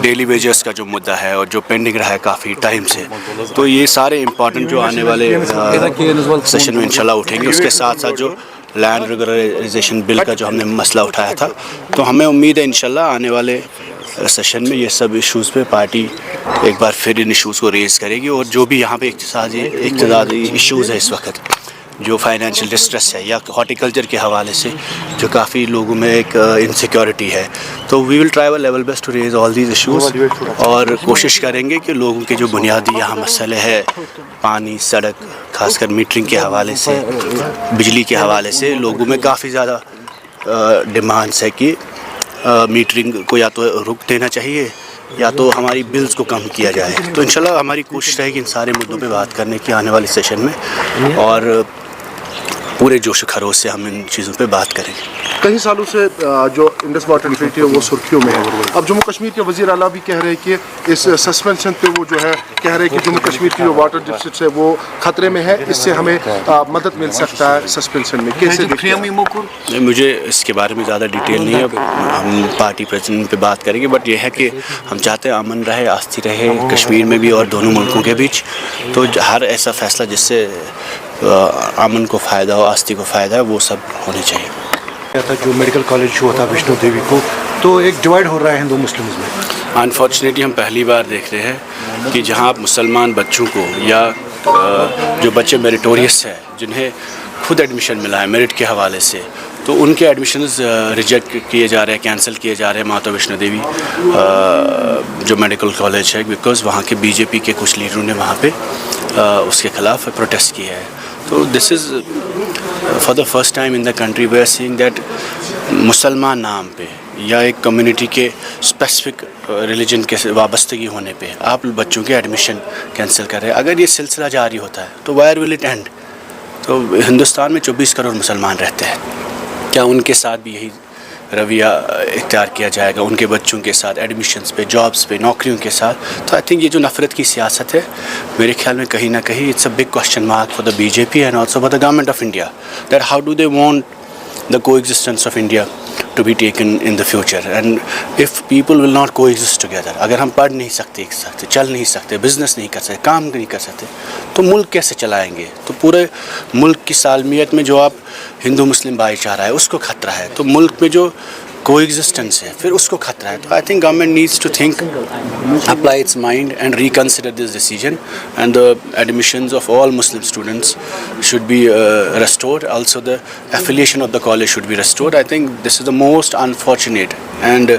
Daily wages کا جو مدعا ہے اور جو پینڈنگ رہا ہے کافی ٹائم سے، تو یہ سارے امپورٹنٹ جو آنے والے سیشن میں انشاءاللہ اٹھیں گے. اس کے ساتھ ساتھ جو لینڈ ریگولرائزیشن بل کا جو ہم نے مسئلہ اٹھایا تھا، تو ہمیں امید ہے انشاءاللہ آنے والے سیشن میں یہ سب ایشوز پہ پارٹی ایک بار پھر ان ایشوز کو ریز کرے گی. اور جو بھی یہاں پہ اقتصادی ایشوز ہے اس وقت، جو فائنینشیل ڈسٹریس ہے یا ہارٹیکلچر کے حوالے سے جو کافی لوگوں میں ایک انسیکیورٹی ہے، تو we will try our level best to raise all these issues. اور کوشش کریں گے کہ لوگوں کے جو بنیادی یہاں مسئلے ہے، پانی، سڑک، خاص کر میٹرنگ کے حوالے سے، بجلی کے حوالے سے لوگوں میں کافی زیادہ ڈیمانڈس ہے کہ میٹرنگ کو یا تو رک دینا چاہیے یا تو ہماری بلز کو کم کیا جائے. تو انشاءاللہ ہماری کوشش رہے گی ان سارے مدعوں پہ بات کرنے کی آنے والے سیشن میں، اور پورے جوش و خروش سے ہم ان چیزوں پہ بات کریں گے. کئی سالوں سے جو انڈس واٹر اتھارٹی ہے وہ سرخیوں میں ہے. اب جموں کشمیر کے وزیر اعلیٰ بھی کہہ رہے ہیں کہ اس سسپینشن پہ وہ جو ہے کہہ رہے ہیں کہ جموں کشمیر کی جو واٹر ڈسٹرکٹ ہے وہ خطرے میں ہے، اس سے ہمیں مدد مل سکتا ہے سسپینشن میں. کیسے دیکھتے ہیں؟ مجھے اس کے بارے میں زیادہ ڈیٹیل نہیں ہے، ہم پارٹی پریزیڈنٹ پہ بات کریں گے. بٹ یہ ہے کہ ہم چاہتے ہیں امن رہے، آستی رہے کشمیر میں بھی اور دونوں ملکوں کے بیچ. تو ہر ایسا فیصلہ جس سے امن کو فائدہ ہو، آستی کو فائدہ ہے، وہ سب ہونے چاہیے. تھا جو میڈیکل کالج ہوا تھا وشنو دیوی کو، تو ایک ڈیوائڈ ہو رہا ہے ہندو مسلمز میں. انفارچونیٹلی ہم پہلی بار دیکھ رہے ہیں کہ جہاں مسلمان بچوں کو یا جو بچے میریٹوریس ہیں، جنہیں خود ایڈمیشن ملا ہے میرٹ کے حوالے سے، تو ان کے ایڈمیشنز ریجیکٹ کیے جا رہے ہیں، کینسل کیے جا رہے ہیں ماتا وشنو دیوی جو میڈیکل کالج ہے، بیکاز وہاں کے بی جے پی کے کچھ لیڈروں نے وہاں پہ اس کے خلاف پروٹیسٹ کیا ہے. تو this is for the first time in the country we are seeing that مسلمان نام پہ یا ایک کمیونٹی کے اسپیسیفک ریلیجن کے وابستگی ہونے پہ آپ بچوں کے ایڈمیشن کینسل کر رہے ہیں. اگر یہ سلسلہ جاری ہوتا ہے تو وائر ول اٹ اینڈ؟ تو ہندوستان میں 24 کروڑ مسلمان رہتے ہیں، کیا ان کے ساتھ بھی یہی رویہ اختیار کیا جائے گا؟ ان کے بچوں کے ساتھ ایڈمیشنز پہ، جابس پہ، نوکریوں کے ساتھ. تو آئی تھنک یہ جو نفرت کی سیاست ہے، میرے خیال میں کہیں نہ کہیں it's a big question mark for the B J P and also for the government of India, that how do they want the coexistence of India to be taken in the future. And if people will not coexist together، اگر ہم پڑھ نہیں سکتے ایک ساتھ، چل نہیں سکتے، بزنس نہیں کر سکتے، کام نہیں کر سکتے، تو ملک کیسے چلائیں گے؟ تو پورے ملک کی سالمیت میں جو آپ ہندو مسلم بھائی چارہ ہے اس کو خطرہ ہے، تو ملک میں جو کو ایگزسٹنس ہے پھر اس کو خطرہ ہے. تو I think government needs to think, apply its mind and reconsider this decision, and the admissions of all Muslim students should be restored. Also the affiliation of the college should be restored. I think this is the most unfortunate and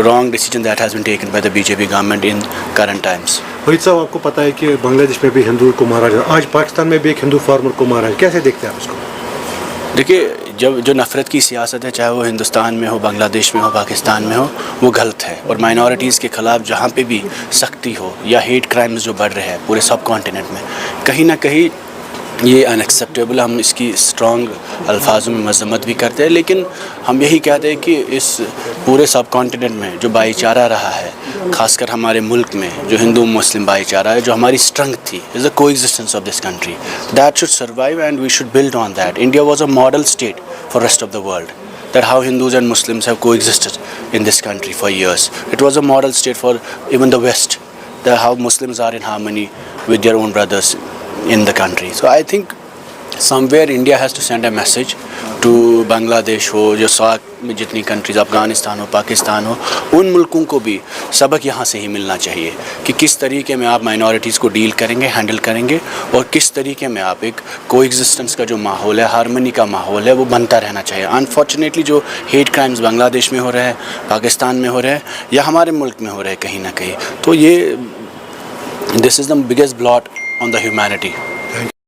wrong decision that has been taken by the BJP government in current times. Waheed صاحب، آپ کو پتہ ہے کہ بنگلہ دیش میں بھی ہندو کو مارا جاتا ہے، آج پاکستان میں بھی ایک ہندو فارمر کو مارا ہے، کیسے دیکھتے ہیں آپ اس کو؟ دیکھیے، جو نفرت کی سیاست ہے، چاہے وہ ہندوستان میں ہو، بنگلہ دیش میں ہو، پاکستان میں ہو، وہ غلط ہے. اور مائنورٹیز کے خلاف جہاں پہ بھی سختی ہو یا ہیٹ کرائمز جو بڑھ رہے ہیں پورے سب کانٹیننٹ میں، کہیں نہ کہیں یہ ان ایکسیپٹیبل. ہم اس کی اسٹرانگ الفاظوں میں مذمت بھی کرتے ہیں، لیکن ہم یہی کہتے ہیں کہ اس پورے سب کانٹیننٹ میں جو بھائی چارہ رہا ہے، خاص کر ہمارے ملک میں جو ہندو مسلم بھائی چارہ ہے، جو ہماری اسٹرنگتھ تھی، as a coexistence of this country, that should survive and we should build on that. India was a model state for rest of the world, that how Hindus and Muslims have coexisted in this country for years. It was a model state for even the West, that how Muslims are in harmony with their own brothers in the country. So I think somewhere India has to send a message to Bangladesh ہو، جو ساتھ میں جتنی countries, Afghanistan ہو، پاکستان ہو، ان ملکوں کو بھی سبق یہاں سے ہی ملنا چاہیے کہ کس طریقے میں آپ مائنورٹیز کو ڈیل کریں گے، ہینڈل کریں گے، اور کس طریقے میں آپ ایک کو ایگزسٹنس کا جو ماحول ہے، ہارمنی کا ماحول ہے، وہ بنتا رہنا چاہیے. انفارچونیٹلی جو ہیٹ کرائمز بنگلہ دیش میں ہو رہے ہیں، پاکستان میں ہو رہے ہیں، یا ہمارے ملک میں ہو رہے ہیں کہیں نہ کہیں، تو یہ this is the biggest blot on the humanity.